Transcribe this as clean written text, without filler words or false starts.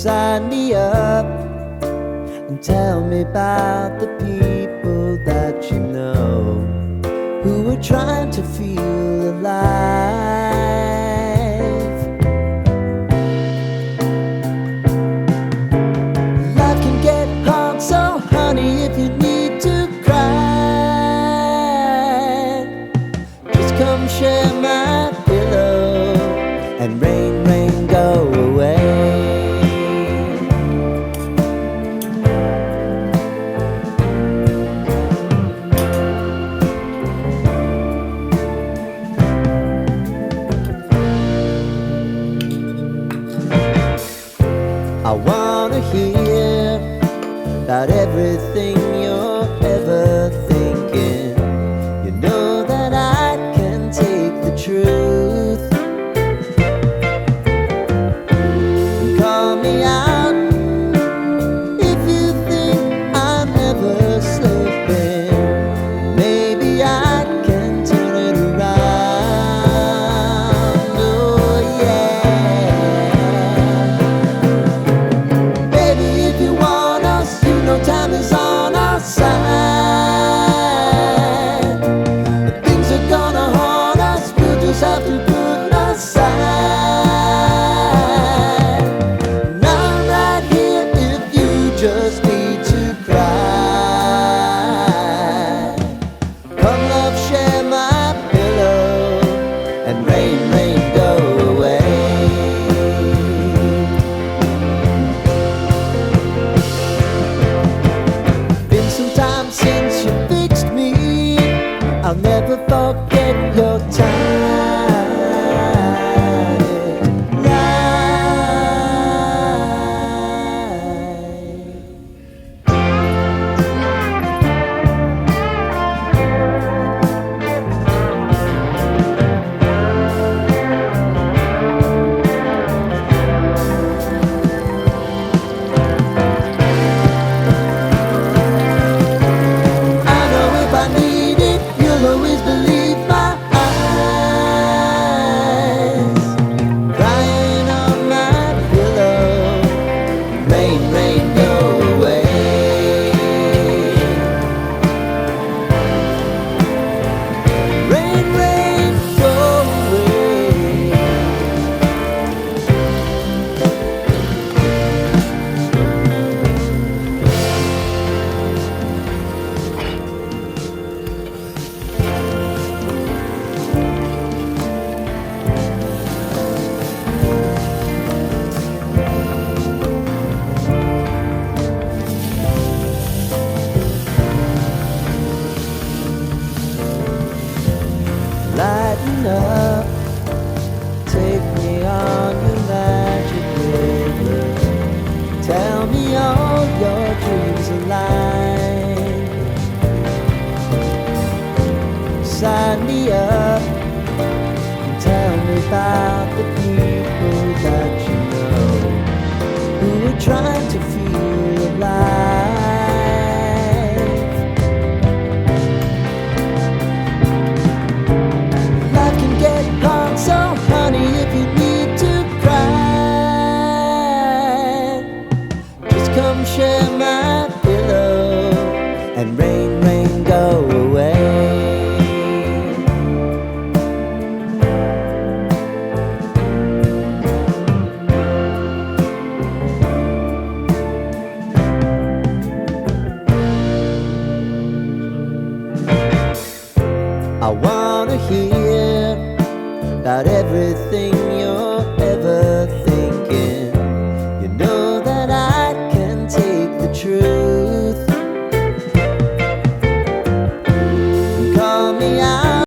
Sign me up and tell me about the people that you know who are trying to feel alive. Life can get hard, so honey, if you need to cry, just come share my pillow and rain, rain, go away. I wanna hear about everything you're ever thinking. You know that I can take the truth. Call me out if you think I'm ever slipping. Maybe I can turn it around. Oh yeah. Baby, if you want us, you know time is on our side. If things are gonna haunt us, we'll just have to put aside. And I'm right here if you just need to cry. Come love, share my pillow and rain, rain, go away. Been some time since you fixed me. I'll never forget your time. I know if I need it, you'll always believe my eyes. Crying on my pillow, rain, rain, go away. Rain, rain, go away. Lighten up, take me on your magic river. Tell me all your dreams align. Sign me up and tell me about the people that you know who are trying to feel alive. Life can get hard, so honey, if you need to cry, just come share my pillow and rain, rain, go away. I wanna hear about everything you're